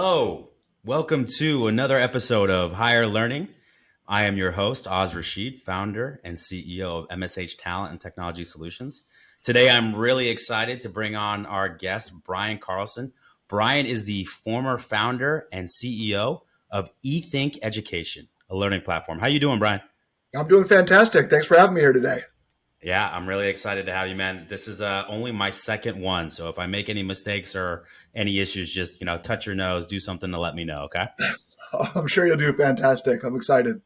Hello. Welcome to another episode of Higher Learning. I am your host, Oz Rashid, founder and CEO of MSH Talent and Technology Solutions. Today, I'm really excited to bring on our guest, Brian Carlson. Brian is the former founder and CEO of eThink Education, a learning platform. How you doing, Brian? I'm doing fantastic. Thanks for having me here today. Yeah, I'm really excited to have you, man. This is only my second one. So if I make any mistakes or any issues, just, touch your nose, do something to let me know. Okay. I'm sure you'll do fantastic. I'm excited.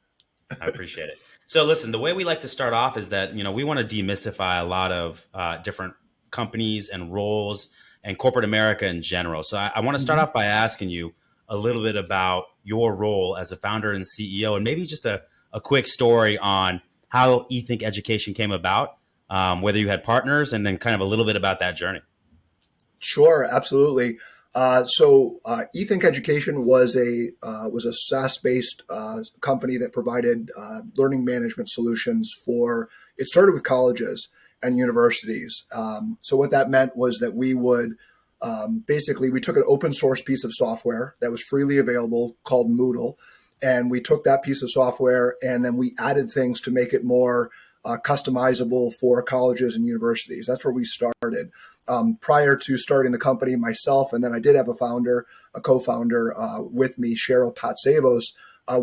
I appreciate it. So listen, the way we like to start off is that, we want to demystify a lot of different companies and roles and corporate America in general. So I want to start off by asking you a little bit about your role as a founder and CEO, and maybe just a quick story on how eThink Education came about, whether you had partners, and then kind of a little bit about that journey. Sure, absolutely. So eThink Education was a SaaS-based company that provided learning management solutions for. It started with colleges and universities. So what that meant was that we would basically we took an open source piece of software that was freely available called Moodle. And we took that piece of software and then we added things to make it more customizable for colleges and universities. That's where we started. Prior to starting the company myself, and then I did have a co-founder with me, Cheryl Patsavos.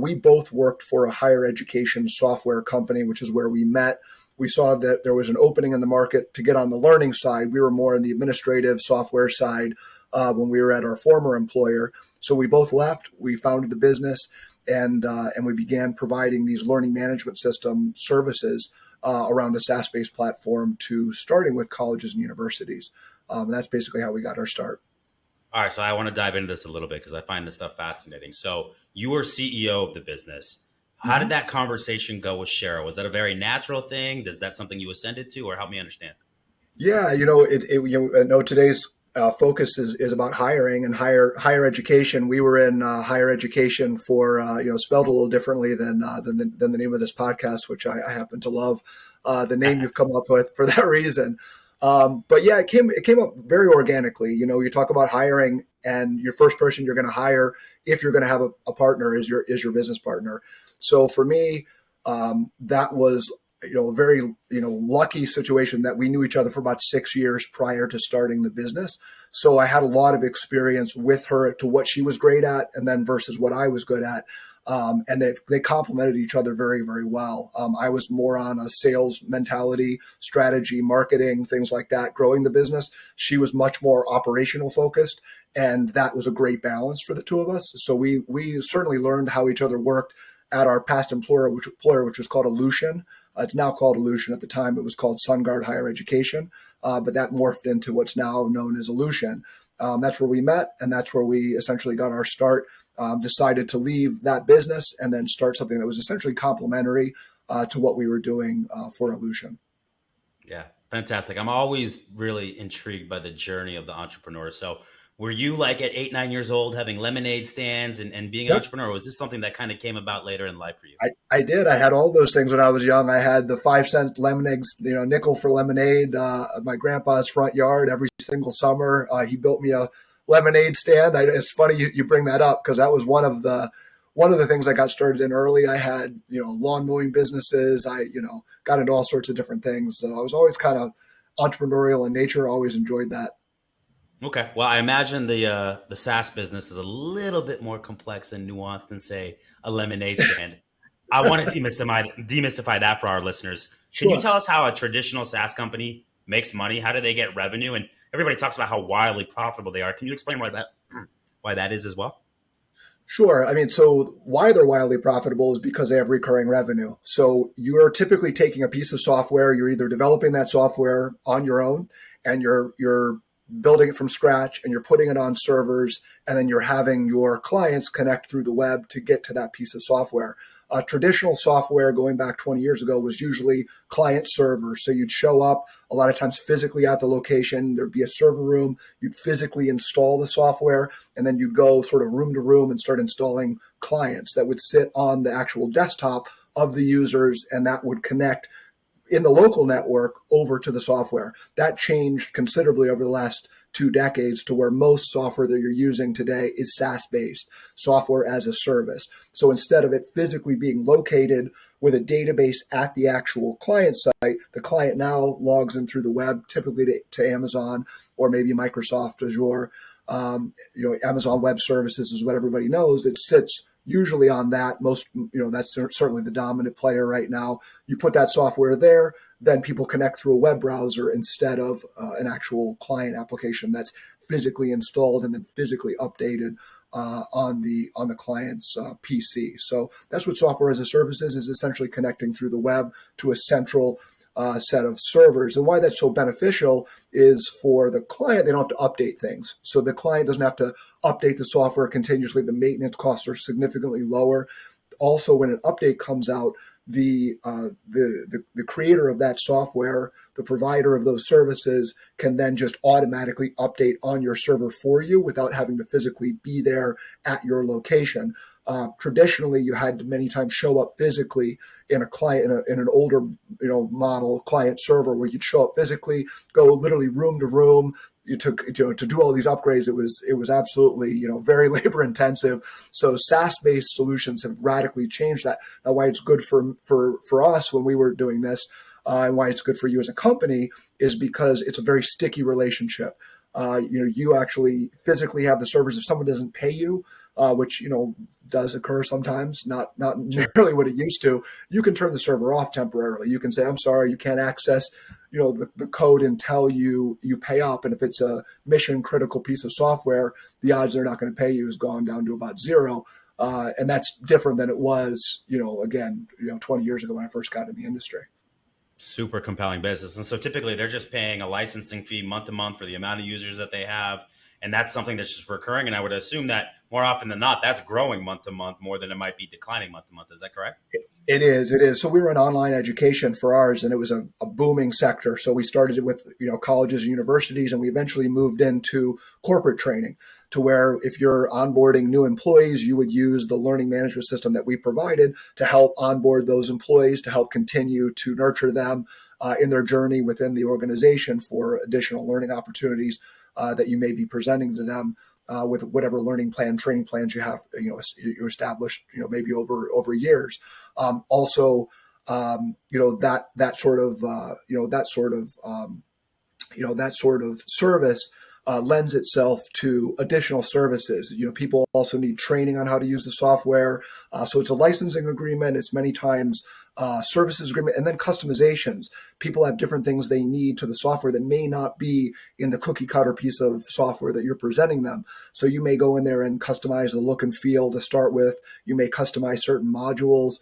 We both worked for a higher education software company, which is where we met. We saw that there was an opening in the market to get on the learning side. We were more on the administrative software side when we were at our former employer. So we both left. We founded the business. And we began providing these learning management system services around a SaaS-based platform to starting with colleges and universities. And that's basically how we got our start. All right, so I want to dive into this a little bit because I find this stuff fascinating. So you were CEO of the business. How did that conversation go with Cheryl? Was that a very natural thing? Is that something you ascended to, or help me understand? Yeah, today's focus is about hiring and higher education. We were in higher education for spelled a little differently than the name of this podcast, which I happen to love. The name you've come up with for that reason. But yeah, it came up very organically. You talk about hiring, and your first person you're going to hire, if you're going to have a partner, is your business partner. So for me, that was a very lucky situation that we knew each other for about 6 years prior to starting the business. So I had a lot of experience with her to what she was great at, and then versus what I was good at. And they complemented each other very, very well. I was more on a sales mentality, strategy, marketing, things like that, growing the business. She was much more operational focused, and that was a great balance for the two of us. So we certainly learned how each other worked at our past employer, which was called Aleutian. It's now called Aleutian. At the time, it was called SunGard Higher Education, but that morphed into what's now known as Aleutian. That's where we met, and that's where we essentially got our start. Decided to leave that business and then start something that was essentially complementary to what we were doing for Aleutian. Yeah, fantastic. I'm always really intrigued by the journey of the entrepreneur. So were you like at 8, 9 years old having lemonade stands and being an entrepreneur? Or was this something that kind of came about later in life for you? I did. I had all those things when I was young. I had the 5-cent lemonade, nickel for lemonade, my grandpa's front yard every single summer. He built me a lemonade stand. It's funny you bring that up because that was one of the things I got started in early. I had, lawn mowing businesses. I, got into all sorts of different things. So I was always kind of entrepreneurial in nature. Always enjoyed that. Okay. Well, I imagine the SaaS business is a little bit more complex and nuanced than, say, a lemonade stand. I want to demystify that for our listeners. Can you tell us how a traditional SaaS company makes money? How do they get revenue? And everybody talks about how wildly profitable they are. Can you explain why that is as well? Sure. I mean, so why they're wildly profitable is because they have recurring revenue. So you're typically taking a piece of software, you're either developing that software on your own and you're building it from scratch and you're putting it on servers, and then you're having your clients connect through the web to get to that piece of software. Traditional software going back 20 years ago was usually client server. So you'd show up a lot of times physically at the location. There'd be a server room. You'd physically install the software, and then you'd go sort of room to room and start installing clients that would sit on the actual desktop of the users, and that would connect in the local network over to the software. That changed considerably over the last 2 decades to where most software that you're using today is SaaS-based, software as a service. So instead of it physically being located with a database at the actual client site, the client now logs in through the web, typically to Amazon or maybe Microsoft Azure. Amazon Web Services is what everybody knows. It sits usually on that. That's certainly the dominant player right now. You put that software there, then people connect through a web browser instead of an actual client application that's physically installed and then physically updated on the client's PC. So that's what software as a service is essentially connecting through the web to a central set of servers. And why that's so beneficial is for the client, they don't have to update things. So the client doesn't have to update the software continuously. The maintenance costs are significantly lower. Also, when an update comes out, the creator of that software, the provider of those services, can then just automatically update on your server for you without having to physically be there at your location. Traditionally, you had to many times show up physically in a client in an older model client server where you'd show up physically, go literally room to room. You took to do all these upgrades. It was absolutely very labor intensive. So SaaS based solutions have radically changed that. Now, why it's good for us when we were doing this, and why it's good for you as a company is because it's a very sticky relationship. You actually physically have the servers. If someone doesn't pay you, which does occur sometimes, not Sure. nearly what it used to, you can turn the server off temporarily. You can say, I'm sorry, you can't access the code until you pay up. And if it's a mission critical piece of software, the odds they're not going to pay you has gone down to about zero. And that's different than it was, 20 years ago when I first got in the industry. Super compelling business. And so typically they're just paying a licensing fee month to month for the amount of users that they have. And that's something that's just recurring. And I would assume that more often than not, that's growing month to month more than it might be declining month to month. Is that correct? It is. So we were in online education for ours, and it was a booming sector. So we started it with colleges and universities, and we eventually moved into corporate training, to where if you're onboarding new employees, you would use the learning management system that we provided to help onboard those employees, to help continue to nurture them in their journey within the organization for additional learning opportunities that you may be presenting to them. With whatever learning plan, training plans you have, you established, maybe over years. Also, that sort of service lends itself to additional services. People also need training on how to use the software. So it's a licensing agreement. It's many times services agreement, and then customizations. People have different things they need to the software that may not be in the cookie cutter piece of software that you're presenting them. So you may go in there and customize the look and feel to start with. You may customize certain modules.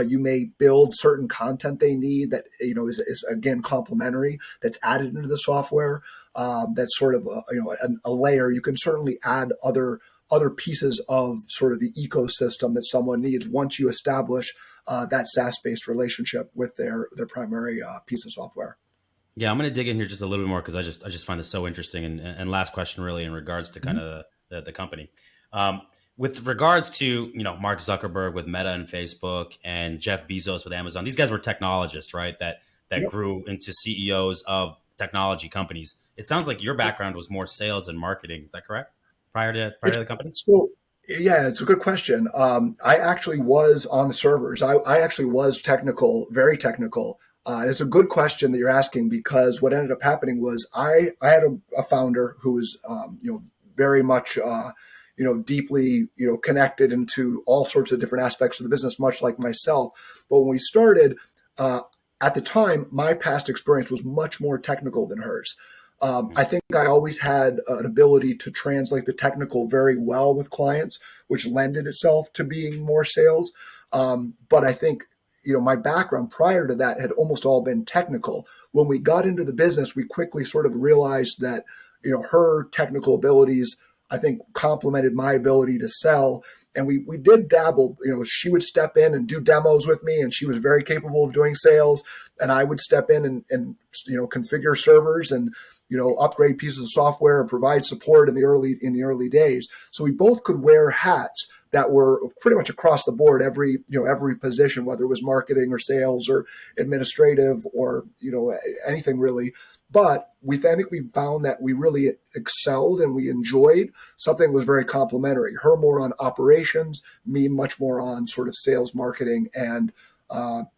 You may build certain content they need that is again complementary, that's added into the software. That's sort of a layer. You can certainly add other pieces of sort of the ecosystem that someone needs once you establish that SaaS-based relationship with their primary piece of software. Yeah, I'm going to dig in here just a little bit more because I just find this so interesting. And last question, really, in regards to kind of the company, with regards to Mark Zuckerberg with Meta and Facebook, and Jeff Bezos with Amazon. These guys were technologists, right? That Yep. grew into CEOs of technology companies. It sounds like your background was more sales and marketing. Is that correct? Prior to the company? So, yeah, it's a good question. I actually was on the servers. I actually was technical, very technical. It's a good question that you're asking, because what ended up happening was I had a founder who was, very much, deeply, connected into all sorts of different aspects of the business, much like myself. But when we started, at the time, my past experience was much more technical than hers. I think I always had an ability to translate the technical very well with clients, which lended itself to being more sales. But I think, my background prior to that had almost all been technical. When we got into the business, we quickly sort of realized that, her technical abilities, I think, complemented my ability to sell. And we did dabble. She would step in and do demos with me, and she was very capable of doing sales. And I would step in and configure servers and upgrade pieces of software and provide support in the early days. So we both could wear hats that were pretty much across the board, every position, whether it was marketing or sales or administrative or anything really. But I think we found that we really excelled and we enjoyed something was very complementary. Her more on operations, me much more on sort of sales, marketing, and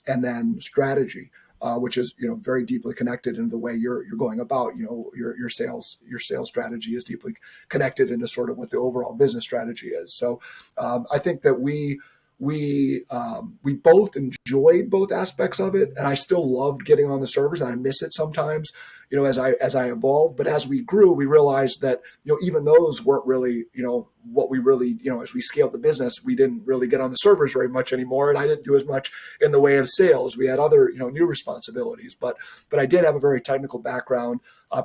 then strategy, which is very deeply connected into the way you're going about your sales strategy is deeply connected into sort of what the overall business strategy is. So I think that we both enjoyed both aspects of it, and I still loved getting on the servers, and I miss it sometimes, as I evolved. But as we grew, we realized that even those weren't really what we really as we scaled the business, we didn't really get on the servers very much anymore, and I didn't do as much in the way of sales. We had other new responsibilities, but I did have a very technical background.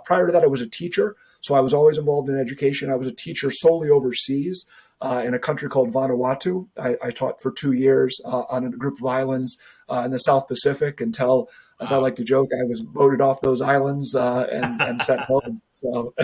Prior to that, I was a teacher, so I was always involved in education. I was a teacher solely overseas. In a country called Vanuatu. I taught for 2 years on a group of islands in the South Pacific until, as I like to joke, I was voted off those islands and sent home. So,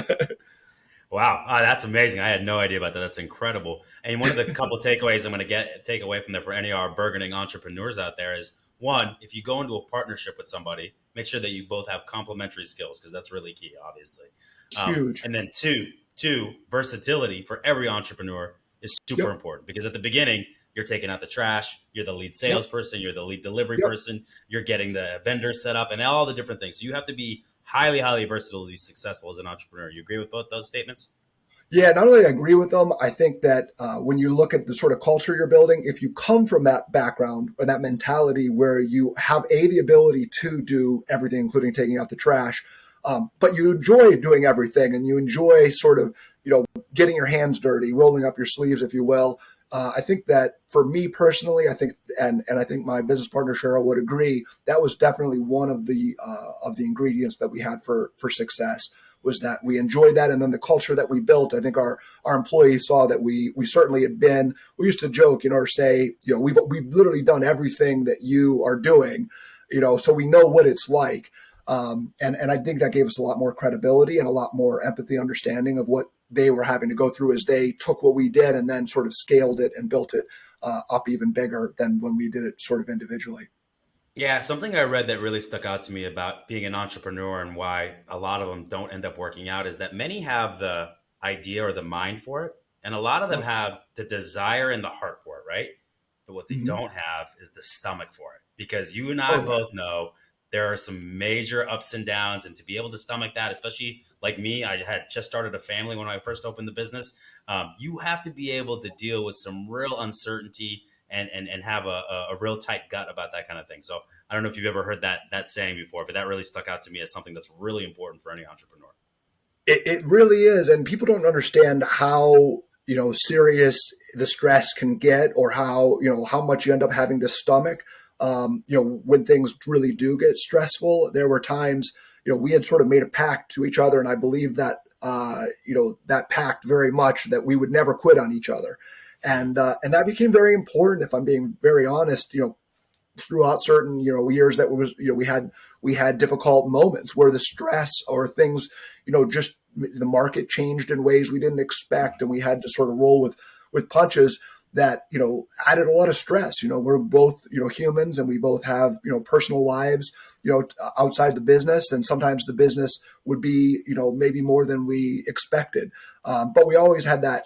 Wow, that's amazing. I had no idea about that. That's incredible. And one of the couple takeaways I'm going to take away from there for any of our burgeoning entrepreneurs out there is, one, if you go into a partnership with somebody, make sure that you both have complementary skills, because that's really key, obviously. huge. And then two, versatility for every entrepreneur is super Yep. important, because at the beginning, you're taking out the trash, you're the lead Yep. salesperson, you're the lead delivery Yep. person, you're getting the vendor set up and all the different things. So you have to be highly, highly versatile to be successful as an entrepreneur. You agree with both those statements? Yeah, not only I agree with them, I think that when you look at the sort of culture you're building, if you come from that background or that mentality where you have the ability to do everything, including taking out the trash, but you enjoy doing everything and you enjoy sort of, getting your hands dirty, rolling up your sleeves, if you will. I think that for me personally, and I think my business partner Cheryl would agree, that was definitely one of the ingredients that we had for success, was that we enjoyed that. And then the culture that we built, I think our employees saw that we certainly had been, we used to joke, or say, we've literally done everything that you are doing, so we know what it's like. And I think that gave us a lot more credibility and a lot more empathy, understanding of what they were having to go through as they took what we did and then sort of scaled it and built it up even bigger than when we did it sort of individually. Yeah, something I read that really stuck out to me about being an entrepreneur and why a lot of them don't end up working out is that many have the idea or the mind for it, and a lot of them Yep. have the desire and the heart for it, right? But what they Mm-hmm. don't have is the stomach for it, because you and I Totally. both know there are some major ups and downs, and to be able to stomach that, especially like me, I had just started a family when I first opened the business. You have to be able to deal with some real uncertainty and have a real tight gut about that kind of thing. So I don't know if you've ever heard that saying before, but that really stuck out to me as something that's really important for any entrepreneur. It really is. And people don't understand how, serious the stress can get, or how much you end up having to stomach, when things really do get stressful. There were times, we had sort of made a pact to each other. And I believe that, that pact very much, that we would never quit on each other. And that became very important, if I'm being very honest, throughout certain years that was we had difficult moments where the stress or things just the market changed in ways we didn't expect, and we had to sort of roll with punches that added a lot of stress. We're both humans, and we both have personal lives outside the business, and sometimes the business would be maybe more than we expected, but we always had that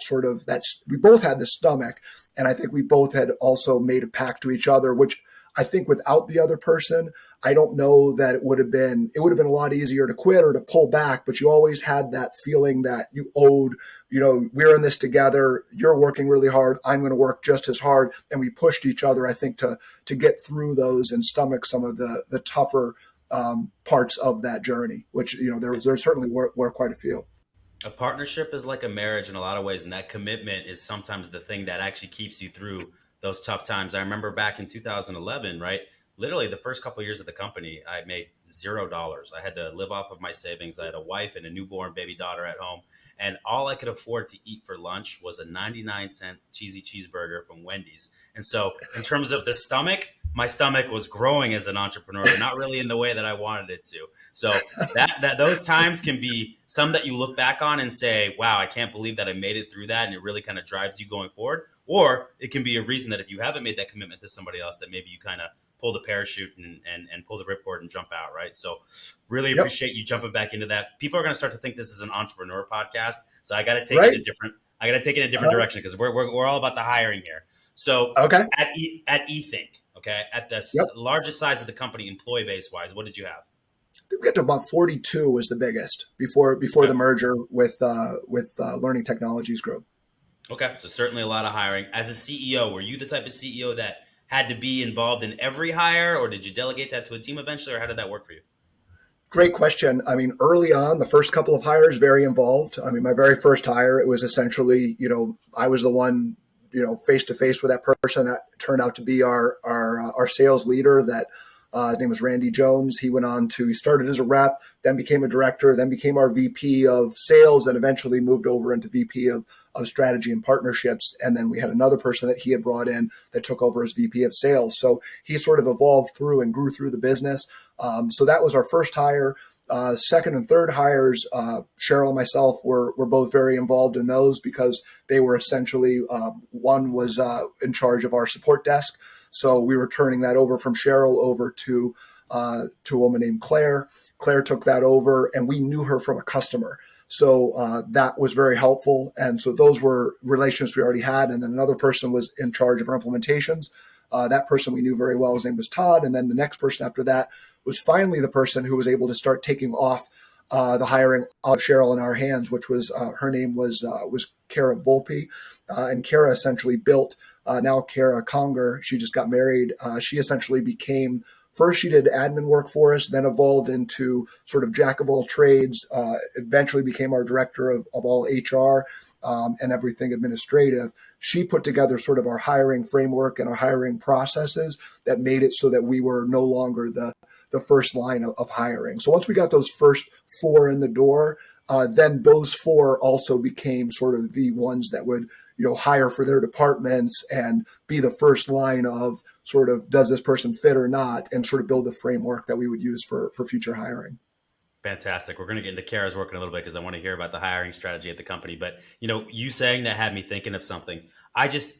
we both had the stomach, and I think we both had also made a pact to each other, which I think without the other person, I don't know that it would have been a lot easier to quit or to pull back, but you always had that feeling that you owed, we're in this together. You're working really hard. I'm going to work just as hard. And we pushed each other, I think, to get through those and stomach some of the tougher parts of that journey, which, there certainly were quite a few. A partnership is like a marriage in a lot of ways, and that commitment is sometimes the thing that actually keeps you through those tough times. I remember back in 2011, right? Literally the first couple of years of the company, I made $0. I had to live off of my savings. I had a wife and a newborn baby daughter at home, and all I could afford to eat for lunch was a 99-cent cheesy cheeseburger from Wendy's. And so, in terms of the stomach, my stomach was growing as an entrepreneur, but not really in the way that I wanted it to. So that those times can be some that you look back on and say, wow, I can't believe that I made it through that. And it really kind of drives you going forward. Or it can be a reason that if you haven't made that commitment to somebody else, that maybe you kind of pull the parachute and pull the ripcord and jump out, right? So really Yep. appreciate you jumping back into that. People are going to start to think this is an entrepreneur podcast. So I got to take it in Right. a different direction because we're all about the hiring here. So Okay. at eThink, okay, at the Yep. largest size of the company, employee base wise, what did you have? We get to about 42 was the biggest before Okay. the merger with Learning Technologies Group. Okay. So certainly a lot of hiring. As a CEO, were you the type of CEO that had to be involved in every hire, or did you delegate that to a team eventually, or how did that work for you? Great question. I mean, early on, the first couple of hires, very involved. I mean, my very first hire, it was essentially, I was the one, face to face with that person. That turned out to be our sales leader. That his name was Randy Jones. He started as a rep, then became a director, then became our VP of sales, and eventually moved over into VP of strategy and partnerships. And then we had another person that he had brought in that took over as VP of sales. So he sort of evolved through and grew through the business. So that was our first hire. Second and third hires, Cheryl and myself were both very involved in those because they were essentially, one was in charge of our support desk. So we were turning that over from Cheryl over to a woman named Claire. Claire took that over, and we knew her from a customer. So that was very helpful. And so those were relations we already had. And then another person was in charge of our implementations. That person we knew very well. His name was Todd. And then the next person after that was finally the person who was able to start taking off the hiring of Cheryl in our hands, which was her name was Kara Volpe. And Kara essentially built now Kara Conger. She just got married. She essentially became first, she did admin work for us, then evolved into sort of jack of all trades, eventually became our director of all HR and everything administrative. She put together sort of our hiring framework and our hiring processes that made it so that we were no longer the first line of hiring. So once we got those first four in the door, then those four also became sort of the ones that would hire for their departments and be the first line of sort of, does this person fit or not, and sort of build the framework that we would use for future hiring. Fantastic. We're going to get into Kara's work in a little bit because I want to hear about the hiring strategy at the company. But, you saying that had me thinking of something.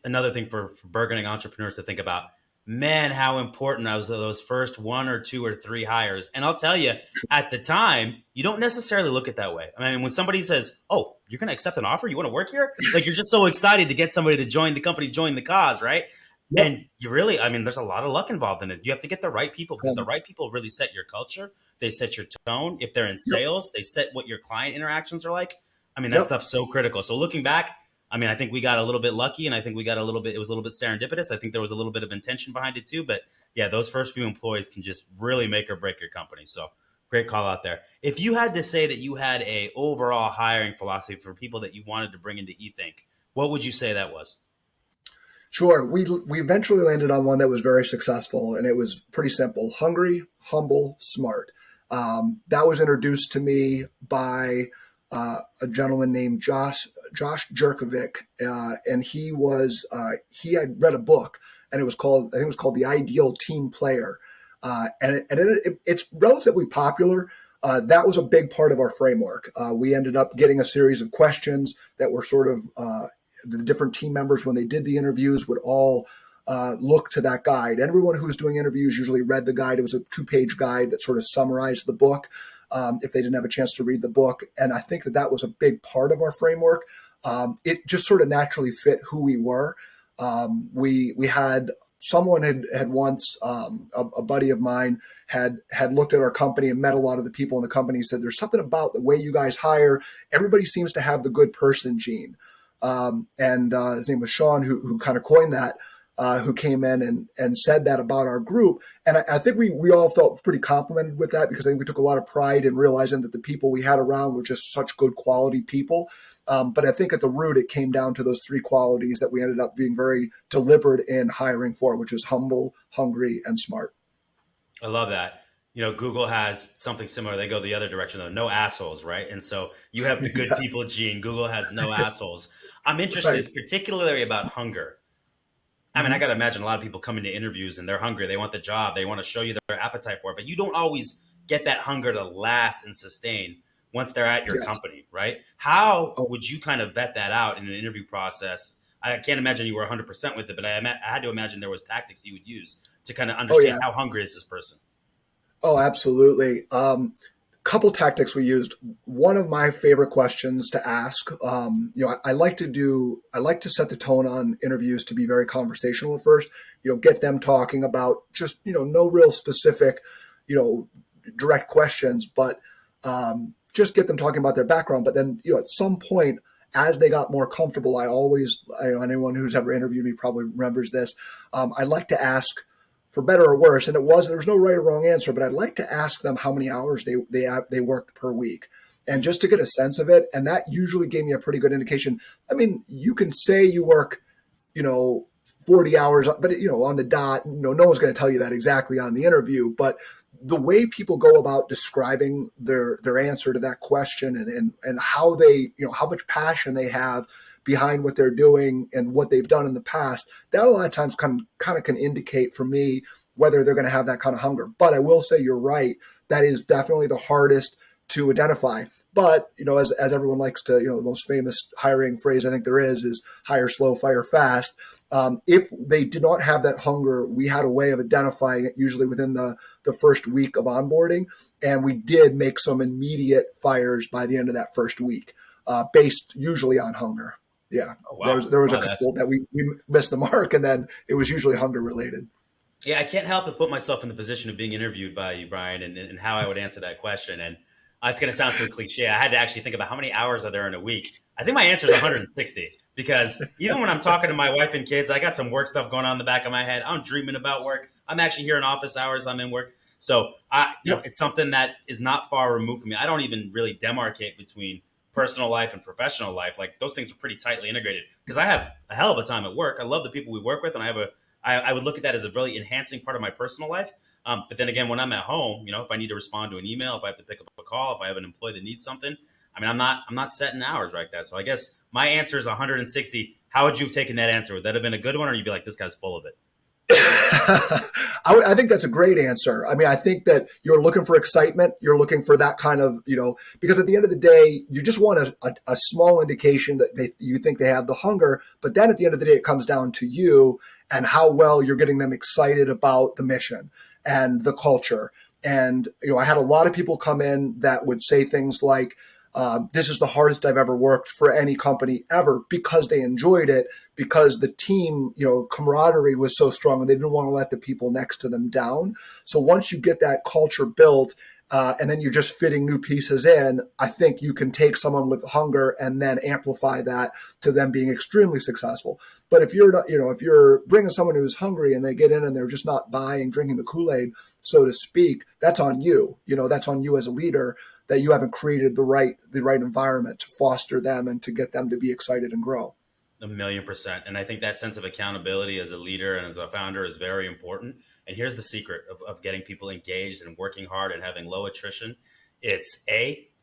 Another thing for burgeoning entrepreneurs to think about, man, how important those first one or two or three hires. And I'll tell you, at the time, you don't necessarily look at that way. I mean, when somebody says, oh, you're going to accept an offer? You want to work here? Like, you're just so excited to get somebody to join the company, join the cause, right? Yep. And there's a lot of luck involved in it. You have to get the right people because the right people really set your culture. They set your tone. If they're in sales, they set what your client interactions are like. I mean, that stuff's so critical. So looking back, I mean, I think we got a little bit lucky, and I think it was a little bit serendipitous. I think there was a little bit of intention behind it too. But yeah, those first few employees can just really make or break your company. So great call out there. If you had to say that you had a overall hiring philosophy for people that you wanted to bring into eThink, what would you say that was? Sure. We eventually landed on one that was very successful, and it was pretty simple: hungry, humble, smart. That was introduced to me by a gentleman named Josh Jerkovic, and he had read a book, and I think it was called The Ideal Team Player, it's relatively popular. That was a big part of our framework. We ended up getting a series of questions that were sort of the different team members, when they did the interviews, would all look to that guide. Everyone who was doing interviews usually read the guide. It was a 2-page guide that sort of summarized the book if they didn't have a chance to read the book. And I think that was a big part of our framework. It just sort of naturally fit who we were. We had someone had once, a buddy of mine had looked at our company and met a lot of the people in the company and said, there's something about the way you guys hire. Everybody seems to have the good person gene. And his name was Sean, who kind of coined that, who came in and said that about our group. And I think we all felt pretty complimented with that, because I think we took a lot of pride in realizing that the people we had around were just such good quality people. But I think at the root, it came down to those three qualities that we ended up being very deliberate in hiring for, which is humble, hungry, and smart. I love that. Google has something similar. They go the other direction, though. No assholes, right? And so you have the good people gene. Google has no assholes. I'm interested particularly about hunger. I mean, I got to imagine a lot of people come into interviews and they're hungry. They want the job. They want to show you their appetite for it. But you don't always get that hunger to last and sustain once they're at your company, right? How would you kind of vet that out in an interview process? I can't imagine you were 100% with it, but I had to imagine there was tactics you would use to kind of Oh yeah. understand how hungry is this person? Oh, absolutely. Couple tactics we used. One of my favorite questions to ask, I like to set the tone on interviews to be very conversational at first, get them talking about just, no real specific, you know, direct questions, but just get them talking about their background. But then, at some point, as they got more comfortable, anyone who's ever interviewed me probably remembers this. I like to ask, for better or worse, and there's no right or wrong answer, but I'd like to ask them how many hours they worked per week, and just to get a sense of it. And that usually gave me a pretty good indication. I mean, you can say you work, 40 hours, but on the dot, no one's going to tell you that exactly on the interview. But the way people go about describing their answer to that question, and how they, how much passion they have behind what they're doing and what they've done in the past, that a lot of times kind of can indicate for me whether they're going to have that kind of hunger. But I will say you're right. That is definitely the hardest to identify. But, as everyone likes to, the most famous hiring phrase I think there is hire slow, fire fast. If they did not have that hunger, we had a way of identifying it usually within the first week of onboarding. And we did make some immediate fires by the end of that first week, based usually on hunger. Yeah, Oh, wow. there was Wow, a couple that we missed the mark, and then it was usually hunger related. Yeah, I can't help but put myself in the position of being interviewed by you, Brian, and how I would answer that question. And it's going to sound so cliche. I had to actually think about how many hours are there in a week. I think my answer is 160, because even when I'm talking to my wife and kids, I got some work stuff going on in the back of my head. I'm dreaming about work. I'm actually here in office hours. I'm in work. So it's something that is not far removed from me. I don't even really demarcate between personal life and professional life. Like, those things are pretty tightly integrated, because I have a hell of a time at work. I love the people we work with, and I would look at that as a really enhancing part of my personal life. But then again, when I'm at home, if I need to respond to an email, if I have to pick up a call, if I have an employee that needs something, I mean, I'm not setting hours like that. So I guess my answer is 160. How would you have taken that answer? Would that have been a good one, or you'd be like, this guy's full of it? I think that's a great answer. I mean, I think that you're looking for excitement. You're looking for that kind of, because at the end of the day, you just want a small indication that you think they have the hunger. But then at the end of the day, it comes down to you and how well you're getting them excited about the mission and the culture. And, I had a lot of people come in that would say things like, this is the hardest I've ever worked for any company ever, because they enjoyed it, because the team, camaraderie was so strong, and they didn't want to let the people next to them down. So once you get that culture built, and then you're just fitting new pieces in, I think you can take someone with hunger and then amplify that to them being extremely successful. But if you're not, if you're bringing someone who's hungry and they get in and they're just not drinking the Kool-Aid, so to speak, that's on you. That's on you as a leader, that you haven't created the right environment to foster them and to get them to be excited and grow. 1,000,000%. And I think that sense of accountability as a leader and as a founder is very important. And here's the secret of getting people engaged and working hard and having low attrition. It's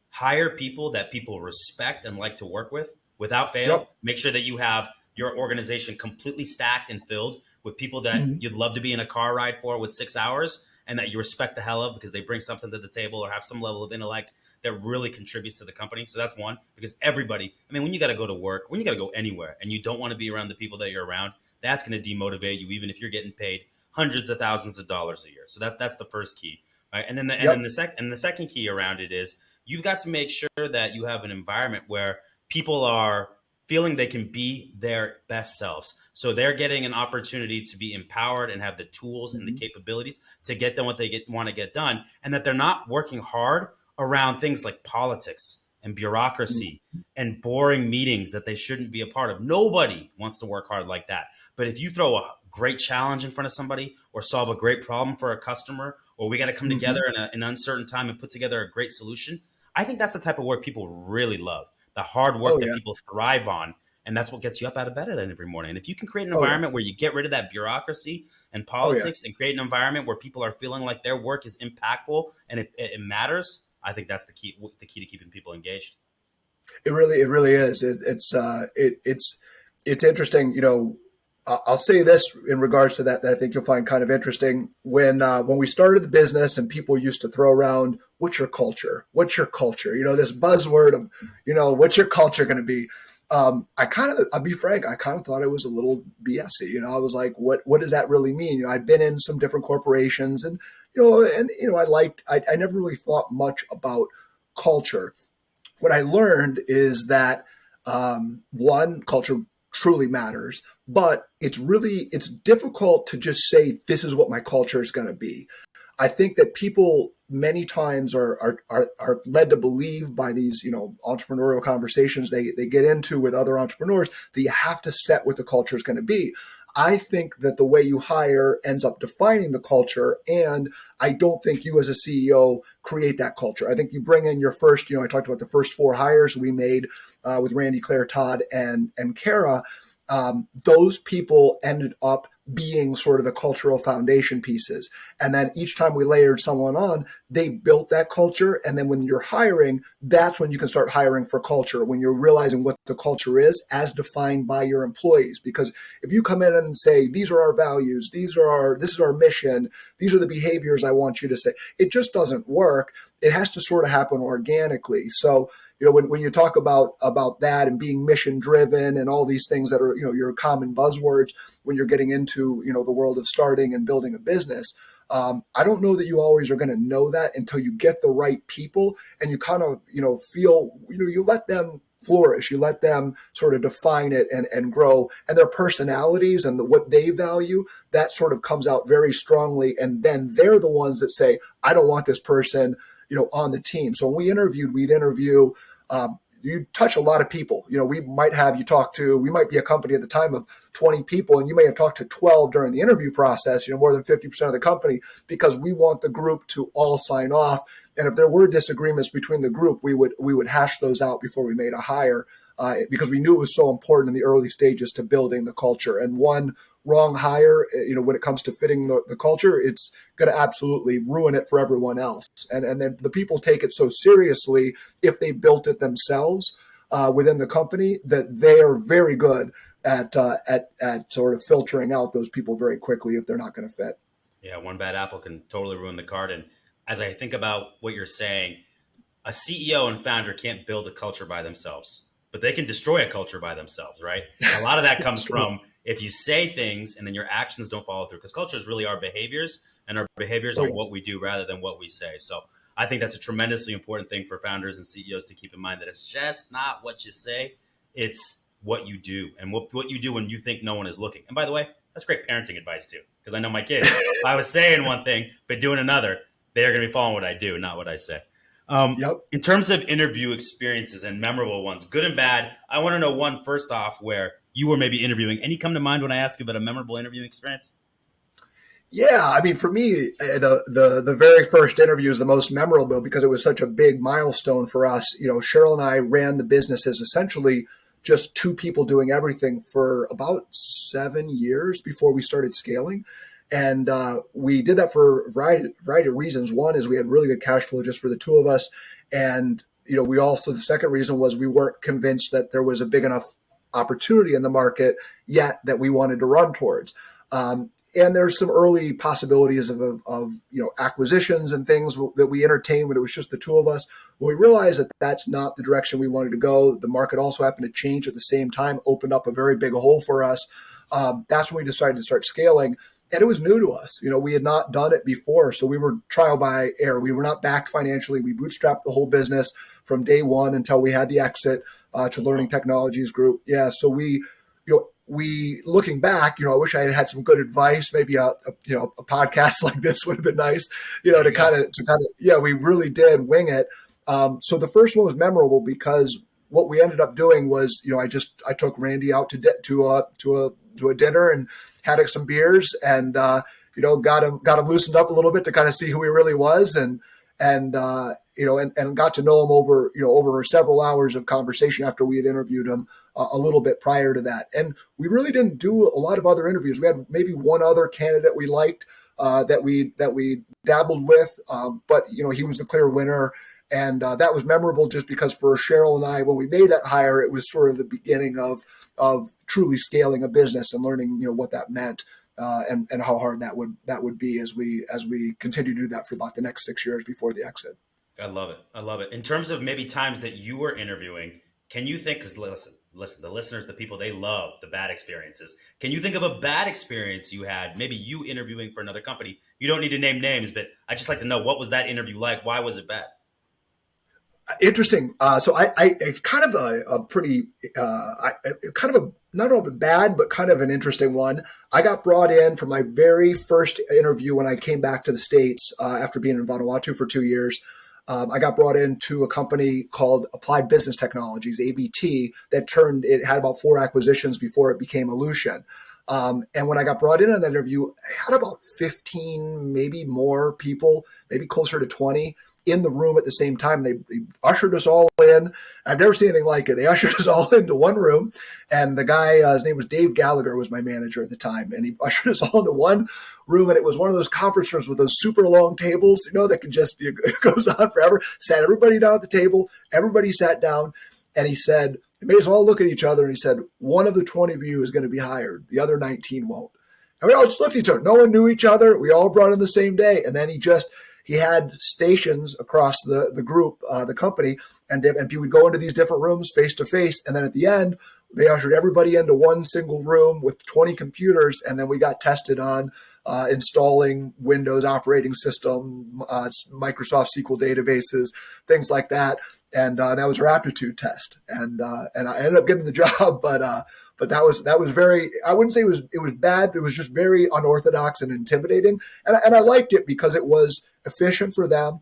hire people that people respect and like to work with without fail. Yep. Make sure that you have your organization completely stacked and filled with people that you'd love to be in a car ride for with 6 hours, and that you respect the hell of, because they bring something to the table or have some level of intellect that really contributes to the company. So that's one, because everybody, I mean, when you got to go to work, when you got to go anywhere, and you don't want to be around the people that you're around, that's going to demotivate you, even if you're getting paid hundreds of thousands of dollars a year. So that's the first key, right? And then the second key around it is, you've got to make sure that you have an environment where people are feeling they can be their best selves. So they're getting an opportunity to be empowered and have the tools and the capabilities to get them what they want to get done, and that they're not working hard around things like politics and bureaucracy and boring meetings that they shouldn't be a part of. Nobody wants to work hard like that. But if you throw a great challenge in front of somebody, or solve a great problem for a customer, or we got to come together in an uncertain time and put together a great solution, I think that's the type of work people really love. The hard work that people thrive on. And that's what gets you up out of bed every morning. And if you can create an environment where you get rid of that bureaucracy and politics and create an environment where people are feeling like their work is impactful and it matters, I think that's the key to keeping people engaged. It really is. It's interesting. I'll say this in regards to that I think you'll find kind of interesting. When we started the business, and people used to throw around, what's your culture? What's your culture? This buzzword of, what's your culture going to be? I'll be frank, I kind of thought it was a little BSy. I was like, what does that really mean? I'd been in some different corporations, and I never really thought much about culture. What I learned is that one, culture truly matters, but it's difficult to just say this is what my culture is going to be. I think that people many times are led to believe by these entrepreneurial conversations they get into with other entrepreneurs that you have to set what the culture is going to be. I think that the way you hire ends up defining the culture, and I don't think you as a CEO create that culture. I think you bring in your first, I talked about the first 4 hires we made with Randy, Claire, Todd, and Kara. Those people ended up being sort of the cultural foundation pieces. And then each time we layered someone on, they built that culture. And then when you're hiring, that's when you can start hiring for culture, when you're realizing what the culture is as defined by your employees. Because if you come in and say, these are our values, this is our mission, these are the behaviors I want you to say, it just doesn't work. It has to sort of happen organically. So when you talk about that and being mission driven and all these things that are, your common buzzwords when you're getting into, the world of starting and building a business, I don't know that you always are going to know that until you get the right people and you kind of, feel, you let them flourish, you let them sort of define it and grow, and their personalities and what they value, that sort of comes out very strongly. And then they're the ones that say, I don't want this person on the team. So when we'd interview, you touch a lot of people. We might have you talk to, we might be a company at the time of 20 people, and you may have talked to 12 during the interview process, more than 50% of the company, because we want the group to all sign off. And if there were disagreements between the group, we would hash those out before we made a hire, because we knew it was so important in the early stages to building the culture. And one wrong hire, when it comes to fitting the culture, it's going to absolutely ruin it for everyone else. And then the people take it so seriously if they built it themselves within the company that they are very good at sort of filtering out those people very quickly if they're not going to fit. Yeah, one bad apple can totally ruin the garden. As I think about what you're saying, a CEO and founder can't build a culture by themselves, but they can destroy a culture by themselves, right? And a lot of that comes from if you say things and then your actions don't follow through, because culture is really our behaviors, and our behaviors are what we do rather than what we say. So I think that's a tremendously important thing for founders and CEOs to keep in mind, that it's just not what you say, it's what you do, and what you do when you think no one is looking. And by the way, that's great parenting advice too, because I know my kids, if I was saying one thing but doing another, they're going to be following what I do, not what I say. Yep. In terms of interview experiences and memorable ones, good and bad, I want to know one first off where you were maybe interviewing. Any come to mind when I ask you about a memorable interviewing experience? Yeah, I mean, for me, the very first interview is the most memorable because it was such a big milestone for us. Cheryl and I ran the business as essentially just 2 people doing everything for about 7 years before we started scaling. And we did that for a variety of reasons. One is we had really good cash flow just for the 2 of us. And, we also, the second reason was we weren't convinced that there was a big enough opportunity in the market yet that we wanted to run towards. And there's some early possibilities of acquisitions and things that we entertained when it was just the 2 of us. When we realized that that's not the direction we wanted to go, the market also happened to change at the same time, opened up a very big hole for us. That's when we decided to start scaling. And it was new to us. We had not done it before. So we were trial by error. We were not backed financially. We bootstrapped the whole business from day one until we had the exit to Learning Technologies Group. Yeah. So we looking back, I wish I had had some good advice. Maybe a podcast like this would have been nice, to kind of, yeah, we really did wing it. So the first one was memorable because what we ended up doing was, I took Randy out to a dinner and had some beers and, got him loosened up a little bit to kind of see who he really was. And got to know him over several hours of conversation after we had interviewed him a little bit prior to that. And we really didn't do a lot of other interviews. We had maybe one other candidate we liked that we dabbled with, but he was the clear winner. And that was memorable just because for Cheryl and I, when we made that hire, it was sort of the beginning of truly scaling a business and learning, what that meant. And how hard that would be as we continue to do that for about the next 6 years before the exit. I love it. In terms of maybe times that you were interviewing, can you think, because listen, listen, the listeners, the people, they love the bad experiences. Can you think of a bad experience you had? Maybe you interviewing for another company. You don't need to name names, but I just like to know, what was that interview like? Why was it bad? Interesting. So it's kind of a pretty, kind of a, not only bad, but kind of an interesting one. I got brought in for my very first interview when I came back to the States after being in Vanuatu for 2 years. I got brought into a company called Applied Business Technologies, ABT, it had about 4 acquisitions before it became Elution. And when I got brought in on that interview, I had about 15, maybe more people, maybe closer to 20 in the room at the same time. They ushered us all in. I've never seen anything like it. They ushered us all into one room, and the guy, his name was Dave Gallagher, was my manager at the time, and he ushered us all into one room, and it was one of those conference rooms with those super long tables, that can just, it goes on forever. Sat everybody down at the table. Everybody sat down, and he said, it made us all look at each other, and he said, one of the 20 of you is going to be hired. The other 19 won't. And we all just looked at each other. No one knew each other. We all brought in the same day, and then he had stations across the group, the company, and he would go into these different rooms face to face. And then at the end, they ushered everybody into one single room with 20 computers. And then we got tested on installing Windows operating system, Microsoft SQL databases, things like that. And that was our aptitude test. And I ended up getting the job, but that was very, I wouldn't say it was bad, but it was just very unorthodox and intimidating. And I liked it because it was efficient for them.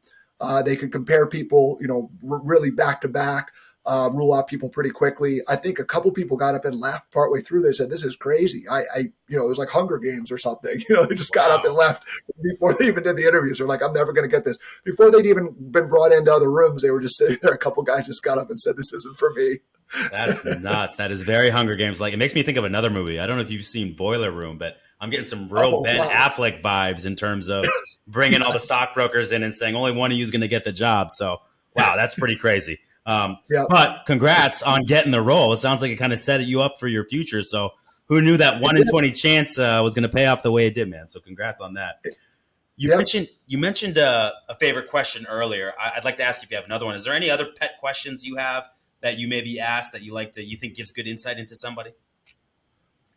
They could compare people, really back to back, rule out people pretty quickly. I think a couple people got up and left partway through. They said, "This is crazy." It was like Hunger Games or something. They just got up and left before they even did the interviews. They're like, "I'm never going to get this." Before they'd even been brought into other rooms, they were just sitting there. A couple guys just got up and said, "This isn't for me." That's nuts. That is very Hunger Games like. It makes me think of another movie. I don't know if you've seen Boiler Room, but I'm getting some real Ben Affleck vibes in terms of bringing all the stockbrokers in and saying only one of you is going to get the job. So, wow, that's pretty crazy. But congrats on getting the role. It sounds like it kind of set you up for your future. So who knew that 1 in 20 chance was going to pay off the way it did, man? So congrats on that. You mentioned a favorite question earlier. I'd like to ask you if you have another one. Is there any other pet questions you have that you maybe asked that you think gives good insight into somebody?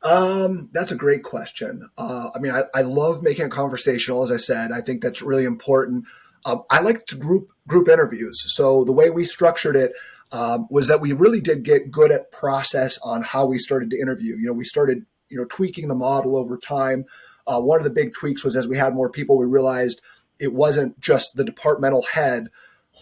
That's a great question. I love making it conversational. As I said, I think that's really important. I like to group interviews. So the way we structured it was that we really did get good at process on how we started to interview. We started, tweaking the model over time. One of the big tweaks was as we had more people, we realized it wasn't just the departmental head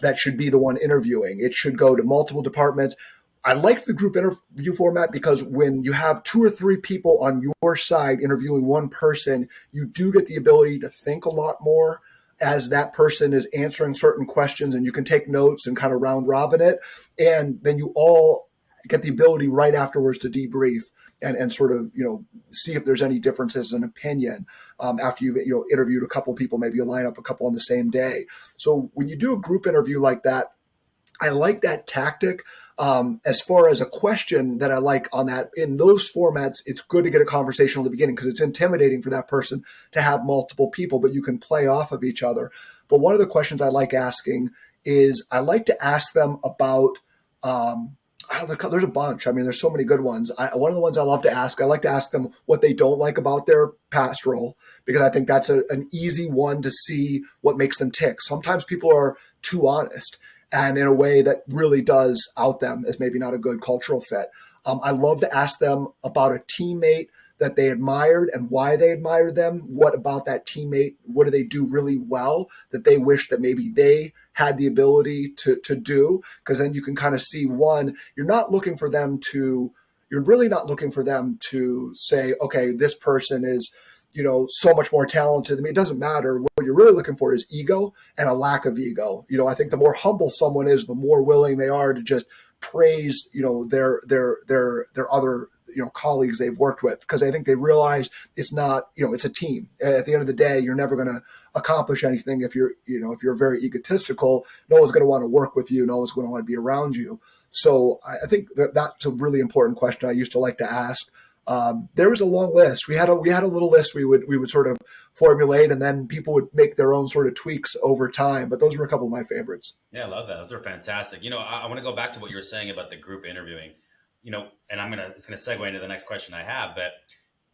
that should be the one interviewing. It should go to multiple departments. I like the group interview format because when you have 2 or 3 people on your side interviewing one person, you do get the ability to think a lot more as that person is answering certain questions, and you can take notes and kind of round robin it. And then you all get the ability right afterwards to debrief and sort of, see if there's any differences in opinion after you've interviewed a couple of people. Maybe you line up a couple on the same day. So when you do a group interview like that, I like that tactic. As far as a question that I like on that, in those formats, it's good to get a conversation at the beginning because it's intimidating for that person to have multiple people, but you can play off of each other. But one of the questions I like asking is I like to ask them about, there's a bunch. There's so many good ones. One of the ones I love to ask, I like to ask them what they don't like about their past role, because I think that's an easy one to see what makes them tick. Sometimes people are too honest, and in a way that really does out them as maybe not a good cultural fit. I love to ask them about a teammate that they admired and why they admired them. What about that teammate? What do they do really well that they wish that maybe they had the ability to do? Because then you can kind of see, one, you're really not looking for them to say, okay, this person is, so much more talented than me. It doesn't matter. What you're really looking for is ego and a lack of ego. I think the more humble someone is, the more willing they are to just praise, their other, colleagues they've worked with, because I think they realize it's not, it's a team. At the end of the day, you're never going to accomplish anything if you're very egotistical. No one's going to want to work with you. No one's going to want to be around you. So I think that's a really important question I used to like to ask. There was a long list. We had a little list we would sort of formulate, and then people would make their own sort of tweaks over time. But those were a couple of my favorites. Yeah, I love that. Those are fantastic. I want to go back to what you were saying about the group interviewing. and it's gonna segue into the next question I have, but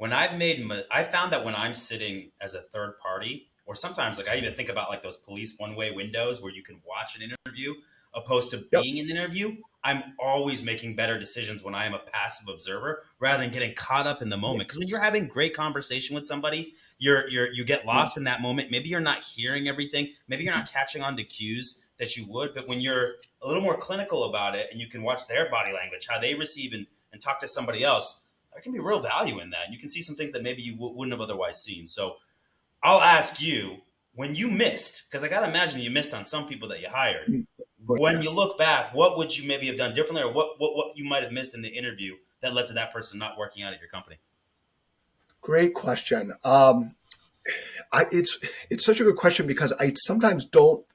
I found that when I'm sitting as a third party, or sometimes like I even think about like those police one-way windows where you can watch an interview opposed to Yep. being in the interview, I'm always making better decisions when I am a passive observer rather than getting caught up in the moment. Because when you're having great conversation with somebody, you get lost in that moment. Maybe you're not hearing everything. Maybe you're not catching on to cues that you would. But when you're a little more clinical about it and you can watch their body language, how they receive and talk to somebody else, there can be real value in that. You can see some things that maybe you wouldn't have otherwise seen. So I'll ask you, when you missed, because I got to imagine you missed on some people that you hired. But When yeah, you look back, what would you maybe have done differently, or what you might have missed in the interview that led to that person not working out at your company? great question. It's such a good question because I sometimes don't.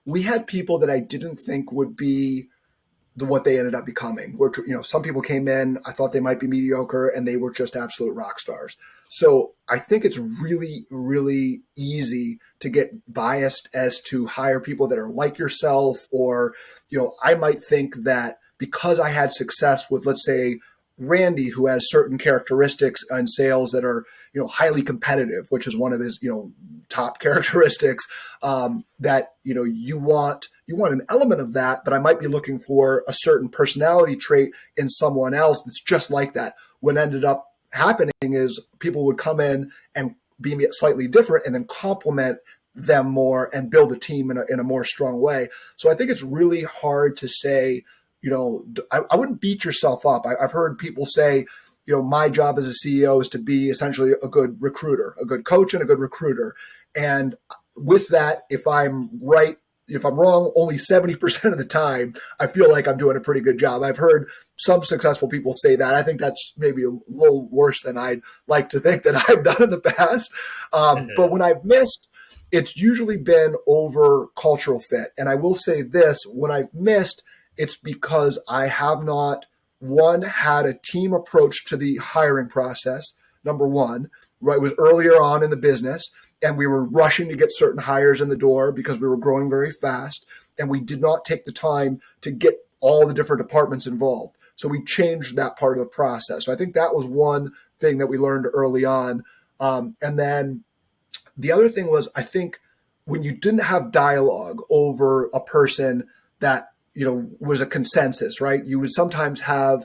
We had people that I didn't think would be what they ended up becoming. Where some people came in, I thought they might be mediocre, and they were just absolute rock stars. So I think it's really, really easy to get biased as to hire people that are like yourself, or I might think that because I had success with, let's say, Randy, who has certain characteristics in sales that are highly competitive, which is one of his top characteristics, that you want an element of that, but I might be looking for a certain personality trait in someone else that's just like that. What ended up happening is people would come in and be slightly different and then complement them more and build a team in a more strong way. So I think it's really hard to say, I wouldn't beat yourself up. I've heard people say, my job as a CEO is to be essentially a good recruiter, a good coach and a good recruiter. And with that, if I'm wrong only 70% of the time, I feel like I'm doing a pretty good job. I've heard some successful people say that. I think that's maybe a little worse than I'd like to think that I've done in the past. But when I've missed, it's usually been over cultural fit. And I will say this, when I've missed, it's because I have not, one, had a team approach to the hiring process, number one, right? It was earlier on in the business, and we were rushing to get certain hires in the door because we were growing very fast, and we did not take the time to get all the different departments involved. So we changed that part of the process. So I think that was one thing that we learned early on. And then the other thing was, I think when you didn't have dialogue over a person that was a consensus, right? You would sometimes have,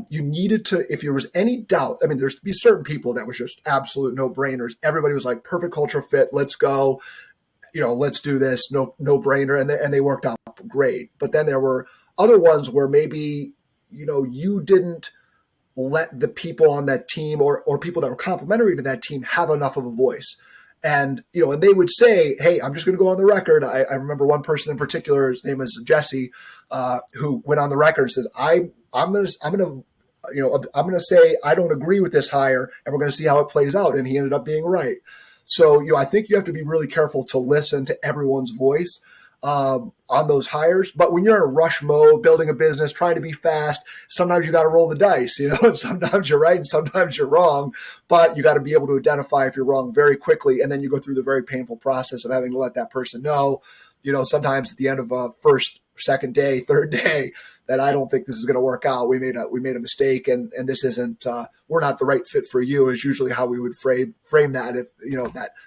you needed to, if there was any doubt, I mean, there's be certain people that was just absolute no-brainers. Everybody was like, perfect culture fit, let's go, let's do this, no-brainer, and they worked out great. But then there were other ones where maybe, you didn't let the people on that team or people that were complementary to that team have enough of a voice. And, and they would say, hey, I'm just going to go on the record. I remember one person in particular, his name is Jesse, who went on the record and says, I'm going to say, I don't agree with this hire, and we're going to see how it plays out. And he ended up being right. So, I think you have to be really careful to listen to everyone's voice on those hires. But when you're in a rush mode, building a business, trying to be fast, sometimes you got to roll the dice, and sometimes you're right and sometimes you're wrong, but you got to be able to identify if you're wrong very quickly. And then you go through the very painful process of having to let that person know, sometimes at the end of a first, second day, third day, that I don't think this is going to work out. We made a mistake, and this isn't. We're not the right fit for you. Is usually how we would frame that if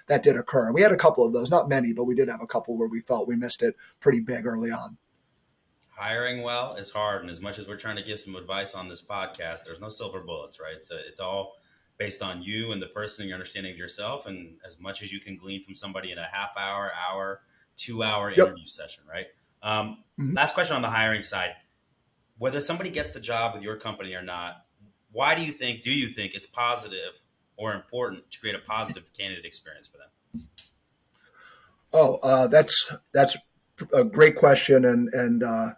that did occur. And we had a couple of those, not many, but we did have a couple where we felt we missed it pretty big early on. Hiring well is hard, and as much as we're trying to give some advice on this podcast, there's no silver bullets, right? So it's all based on you and the person and your understanding of yourself, and as much as you can glean from somebody in a half hour, 2-hour interview session, right? Last question on the hiring side. Whether somebody gets the job with your company or not, why do you think it's positive or important to create a positive candidate experience for them? Oh, that's a great question, and a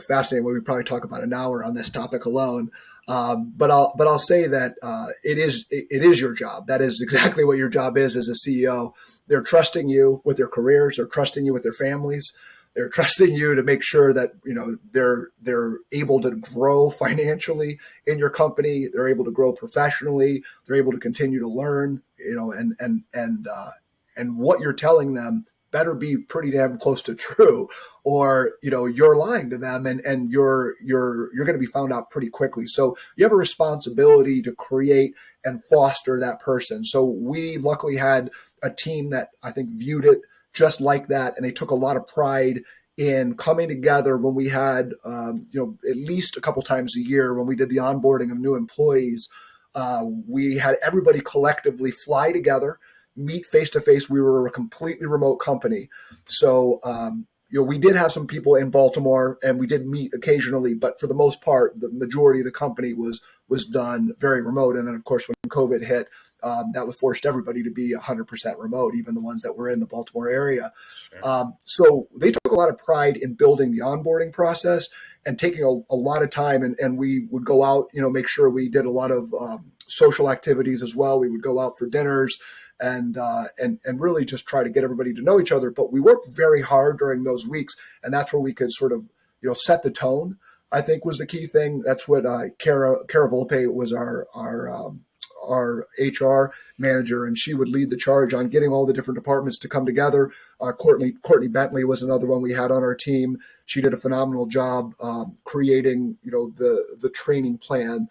fascinating way. We probably talk about an hour on this topic alone. But I'll say that it is your job. That is exactly what your job is as a CEO. They're trusting you with their careers. They're trusting you with their families. They're trusting you to make sure that they're able to grow financially in your company. They're able to grow professionally. They're able to continue to learn. And what you're telling them better be pretty damn close to true, or you're lying to them, and you're going to be found out pretty quickly. So you have a responsibility to create and foster that person. So we luckily had a team that I think viewed it just like that, and they took a lot of pride in coming together when we had, at least a couple times a year when we did the onboarding of new employees. We had everybody collectively fly together, meet face to face. We were a completely remote company. So, we did have some people in Baltimore and we did meet occasionally, but for the most part, the majority of the company was done very remote. And then, of course, when COVID hit, that was forced everybody to be 100% remote, even the ones that were in the Baltimore area. Sure. So they took a lot of pride in building the onboarding process and taking a lot of time. And we would go out, make sure we did a lot of social activities as well. We would go out for dinners and really just try to get everybody to know each other. But we worked very hard during those weeks, and that's where we could sort of, set the tone, I think was the key thing. That's what Cara Volpe was our HR manager, and she would lead the charge on getting all the different departments to come together. Courtney Bentley was another one we had on our team. She did a phenomenal job creating, the training plan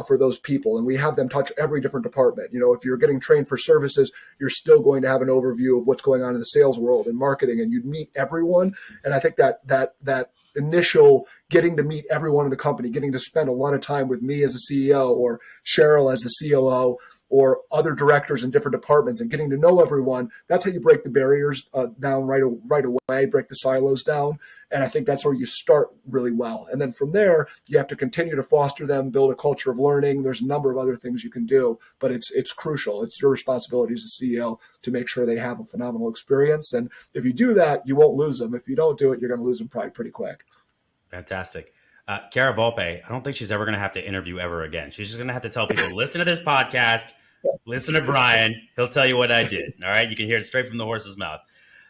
for those people. And we have them touch every different department. If you're getting trained for services, you're still going to have an overview of what's going on in the sales world and marketing, and you'd meet everyone. And I think that initial getting to meet everyone in the company, getting to spend a lot of time with me as a CEO or Cheryl as the COO or other directors in different departments, and getting to know everyone, that's how you break the barriers down right away, break the silos down. And I think that's where you start really well. And then from there, you have to continue to foster them, build a culture of learning. There's a number of other things you can do, but it's crucial. It's your responsibility as a CEO to make sure they have a phenomenal experience. And if you do that, you won't lose them. If you don't do it, you're going to lose them probably pretty quick. Fantastic. Cara Volpe, I don't think she's ever going to have to interview ever again. She's just going to have to tell people, listen to this podcast, listen to Brian. He'll tell you what I did. All right. You can hear it straight from the horse's mouth.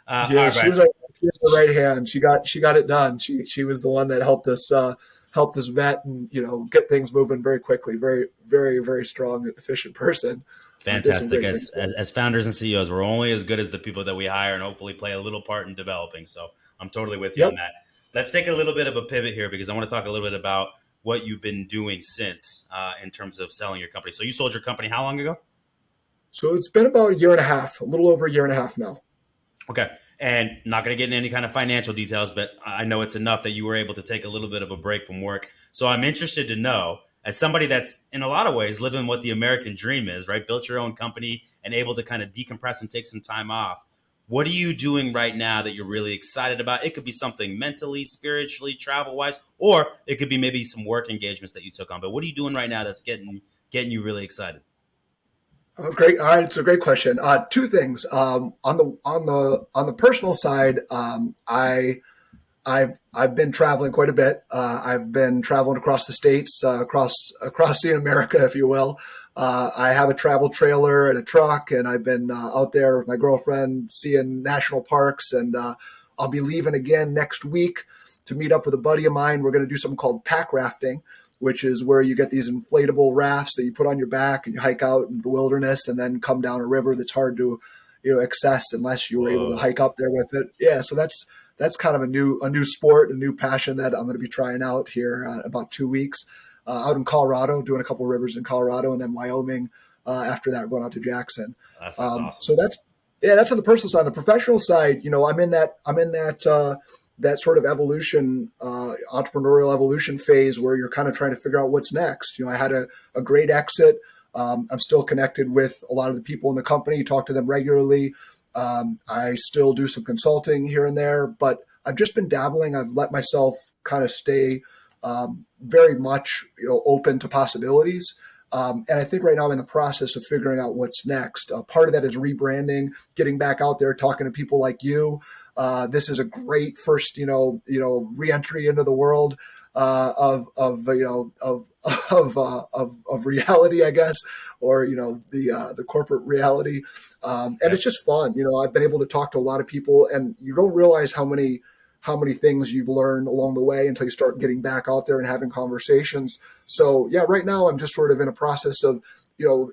Yeah, she was the right hand. She got it done. She was the one that helped us vet and get things moving very quickly. Very, very, very strong and efficient person. Fantastic. As founders and CEOs, we're only as good as the people that we hire, and hopefully play a little part in developing. So I'm totally with you on that. Let's take a little bit of a pivot here, because I want to talk a little bit about what you've been doing since in terms of selling your company. So you sold your company how long ago? So it's been about a year and a half, a little over a year and a half now. Okay. And not going to get into any kind of financial details, but I know it's enough that you were able to take a little bit of a break from work. So I'm interested to know, as somebody that's in a lot of ways living what the American dream is, right? Built your own company and able to kind of decompress and take some time off. What are you doing right now that you're really excited about? It could be something mentally, spiritually, travel-wise, or it could be maybe some work engagements that you took on. But what are you doing right now that's getting you really excited? Oh, great. All right. It's a great question. Two things. On the personal side, I've been traveling quite a bit. I've been traveling across the states, across the America, if you will. I have a travel trailer and a truck, and I've been out there with my girlfriend seeing national parks, and I'll be leaving again next week to meet up with a buddy of mine. We're going to do something called pack rafting, which is where you get these inflatable rafts that you put on your back and you hike out in the wilderness and then come down a river that's hard to access unless you were able to hike up there with it. Yeah, so that's kind of a new sport, a new passion that I'm going to be trying out here in about 2 weeks. Out in Colorado, doing a couple of rivers in Colorado, and then Wyoming. After that, going out to Jackson. That sounds awesome. So that's on the personal side. On the professional side, I'm in that sort of evolution, entrepreneurial evolution phase where you're kind of trying to figure out what's next. I had a great exit. I'm still connected with a lot of the people in the company, talk to them regularly. I still do some consulting here and there, but I've just been dabbling. I've let myself kind of stay very much open to possibilities. And I think right now I'm in the process of figuring out what's next. Part of that is rebranding, getting back out there, talking to people like you. This is a great first, reentry into the world of reality, I guess, or the corporate reality. And it's just fun. I've been able to talk to a lot of people, and you don't realize how many things you've learned along the way until you start getting back out there and having conversations. So yeah, right now I'm just sort of in a process of,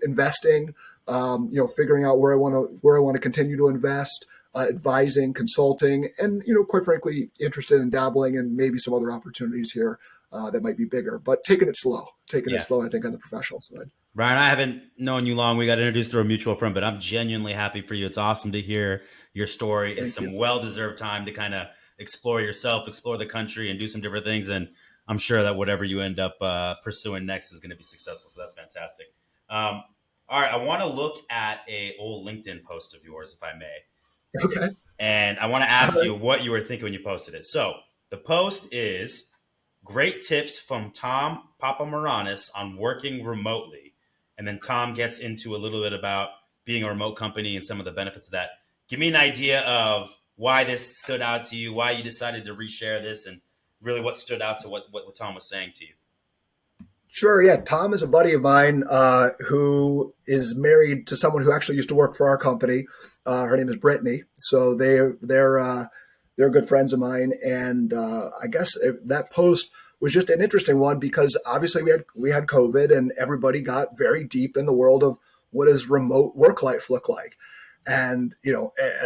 investing, figuring out where I want to continue to invest. advising, consulting, and, quite frankly, interested in dabbling in maybe some other opportunities here that might be bigger, but taking it slow, Yeah. I think, on the professional side. Brian, I haven't known you long. We got introduced through a mutual friend, but I'm genuinely happy for you. It's awesome to hear your story. It's Thank you. some well-deserved time to kind of explore yourself, explore the country, and do some different things. And I'm sure that whatever you end up pursuing next is going to be successful. So that's fantastic. All right, I want to look at a old LinkedIn post of yours, if I may. Okay. And I want to ask you what you were thinking when you posted it. So the post is great tips from Tom Papamaranis on working remotely. And then Tom gets into a little bit about being a remote company and some of the benefits of that. Give me an idea of why this stood out to you, why you decided to reshare this, and really what stood out to what Tom was saying to you. Sure. Yeah. Tom is a buddy of mine who is married to someone who actually used to work for our company. Her name is Brittany. So they're good friends of mine. And I guess that post was just an interesting one because obviously we had COVID and everybody got very deep in the world of what does remote work life look like. And,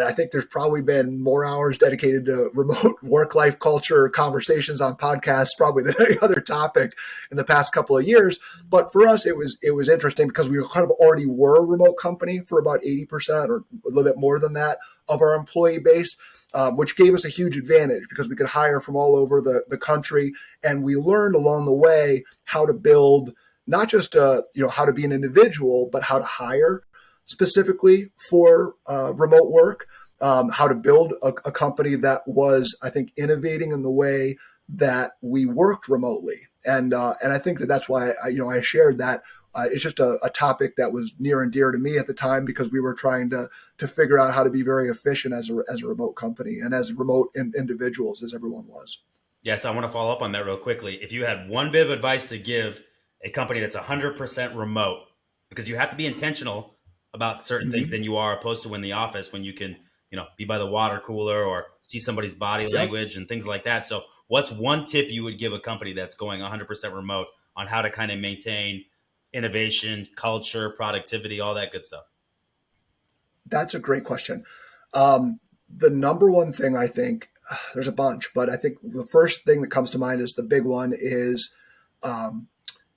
I think there's probably been more hours dedicated to remote work-life culture conversations on podcasts probably than any other topic in the past couple of years. But for us, it was interesting because we kind of already were a remote company for about 80% or a little bit more than that of our employee base, which gave us a huge advantage because we could hire from all over the country. And we learned along the way how to build not just, how to be an individual, but how to hire specifically for remote work, how to build a company that was, I think, innovating in the way that we worked remotely. And I think that's why I shared that. It's just a topic that was near and dear to me at the time because we were trying to figure out how to be very efficient as a remote company and as remote individuals as everyone was. Yes, I want to follow up on that real quickly. If you had one bit of advice to give a company that's 100% remote, because you have to be intentional about certain things than you are opposed to in the office when you can, be by the water cooler or see somebody's body language and things like that. So what's one tip you would give a company that's going 100% remote on how to kind of maintain innovation, culture, productivity, all that good stuff? That's a great question. The number one thing I think, there's a bunch, but I think the first thing that comes to mind is the big one is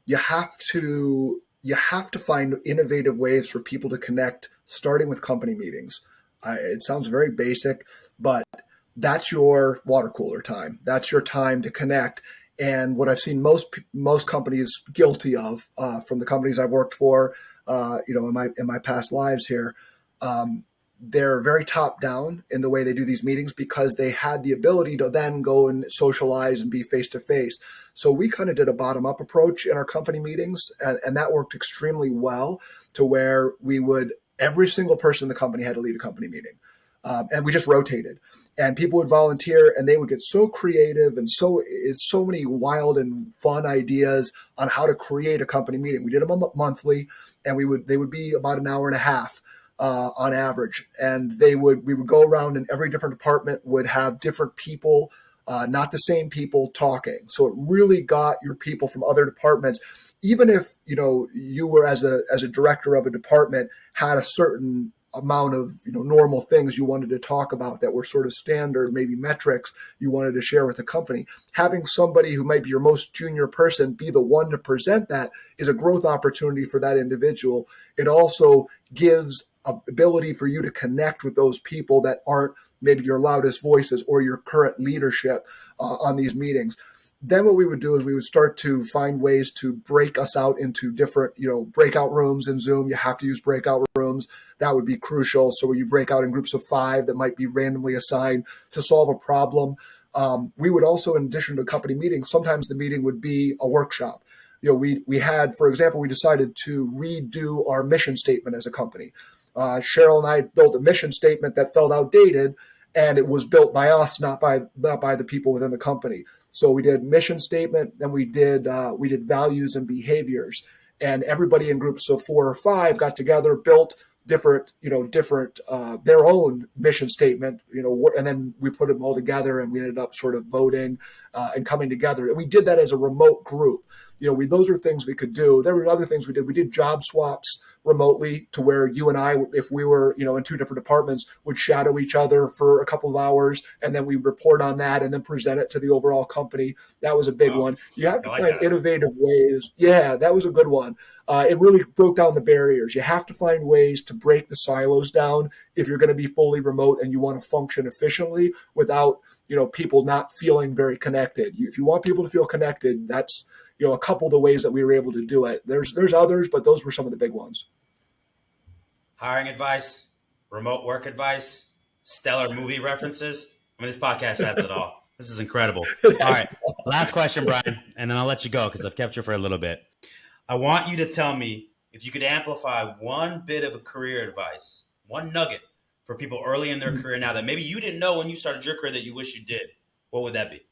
you have to find innovative ways for people to connect, starting with company meetings. It sounds very basic, but that's your water cooler time. That's your time to connect. And what I've seen most companies guilty of from the companies I've worked for, in my past lives here, they're very top down in the way they do these meetings because they had the ability to then go and socialize and be face to face. So we kind of did a bottom up approach in our company meetings, and that worked extremely well to where every single person in the company had to lead a company meeting. And we just rotated, and people would volunteer, and they would get so creative and so many wild and fun ideas on how to create a company meeting. We did them monthly, and they would be about an hour and a half on average, and we would go around, and every different department would have different people, not the same people talking. So it really got your people from other departments. Even if you were as a director of a department had a certain amount of normal things you wanted to talk about that were sort of standard, maybe metrics you wanted to share with the company, having somebody who might be your most junior person be the one to present that is a growth opportunity for that individual. It also gives ability for you to connect with those people that aren't maybe your loudest voices or your current leadership on these meetings. Then what we would do is we would start to find ways to break us out into different, breakout rooms in Zoom. You have to use breakout rooms. That would be crucial. So you break out in groups of 5 that might be randomly assigned to solve a problem. We would also, in addition to company meetings, sometimes the meeting would be a workshop. We had, for example, we decided to redo our mission statement as a company. Cheryl and I built a mission statement that felt outdated, and it was built by us, not by the people within the company. So we did mission statement, then we did values and behaviors, and everybody in groups of 4 or 5 got together, built different their own mission statement, and then we put them all together, and we ended up sort of voting and coming together. And we did that as a remote group. Those are things we could do. There were other things we did. We did job swaps remotely to where you and I, if we were, in two different departments, would shadow each other for a couple of hours, and then we report on that and then present it to the overall company. That was a big one. You have to find innovative ways. Yeah, that was a good one. It really broke down the barriers. You have to find ways to break the silos down if you're going to be fully remote and you want to function efficiently without, people not feeling very connected. If you want people to feel connected, that's, a couple of the ways that we were able to do it. There's others, but those were some of the big ones. Hiring advice, remote work advice, stellar movie references. I mean, this podcast has it all. This is incredible. All right. Last question, Brian, and then I'll let you go because I've kept you for a little bit. I want you to tell me if you could amplify one bit of a career advice, one nugget for people early in their career now that maybe you didn't know when you started your career that you wish you did. What would that be?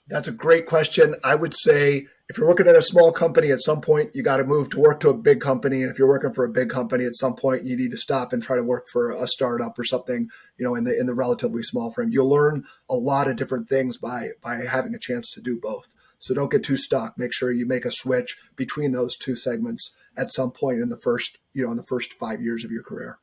That's a great question. I would say if you're working at a small company, at some point you got to move to work to a big company. And if you're working for a big company, at some point you need to stop and try to work for a startup or something, in the relatively small frame. You'll learn a lot of different things by having a chance to do both. So don't get too stuck. Make sure you make a switch between those two segments at some point in the first 5 years of your career.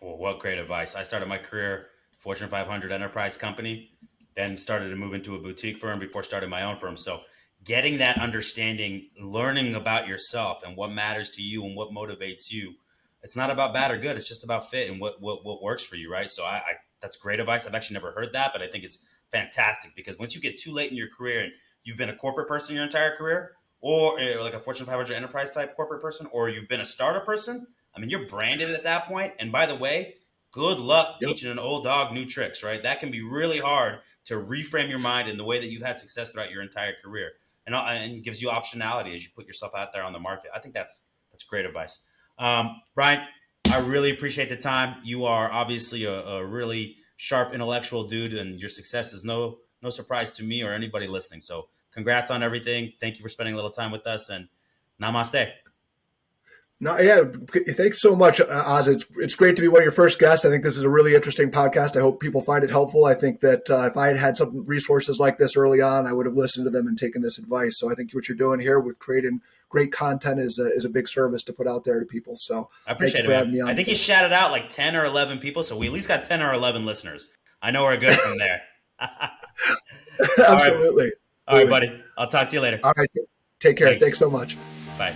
Well, what great advice. I started my career Fortune 500 enterprise company, then started to move into a boutique firm before starting my own firm. So getting that understanding, learning about yourself and what matters to you and what motivates you. It's not about bad or good. It's just about fit and what works for you, right? So I that's great advice. I've actually never heard that, but I think it's fantastic because once you get too late in your career and you've been a corporate person your entire career or like a Fortune 500 enterprise type corporate person, or you've been a startup person, I mean, you're branded at that point. And by the way, good luck teaching an old dog new tricks, right? That can be really hard to reframe your mind in the way that you've had success throughout your entire career. And gives you optionality as you put yourself out there on the market. I think that's great advice. Brian, I really appreciate the time. You are obviously a really sharp intellectual dude, and your success is no surprise to me or anybody listening. So congrats on everything. Thank you for spending a little time with us, and namaste. No, yeah, thanks so much, Oz. It's great to be one of your first guests. I think this is a really interesting podcast. I hope people find it helpful. I think that if I had had some resources like this early on, I would have listened to them and taken this advice. So I think what you're doing here with creating great content is a big service to put out there to people. So I appreciate it, man. I think you shouted out like 10 or 11 people, so we at least got 10 or 11 listeners. I know we're good from there. Absolutely. All right, buddy. I'll talk to you later. All right. Take care. Thanks so much. Bye.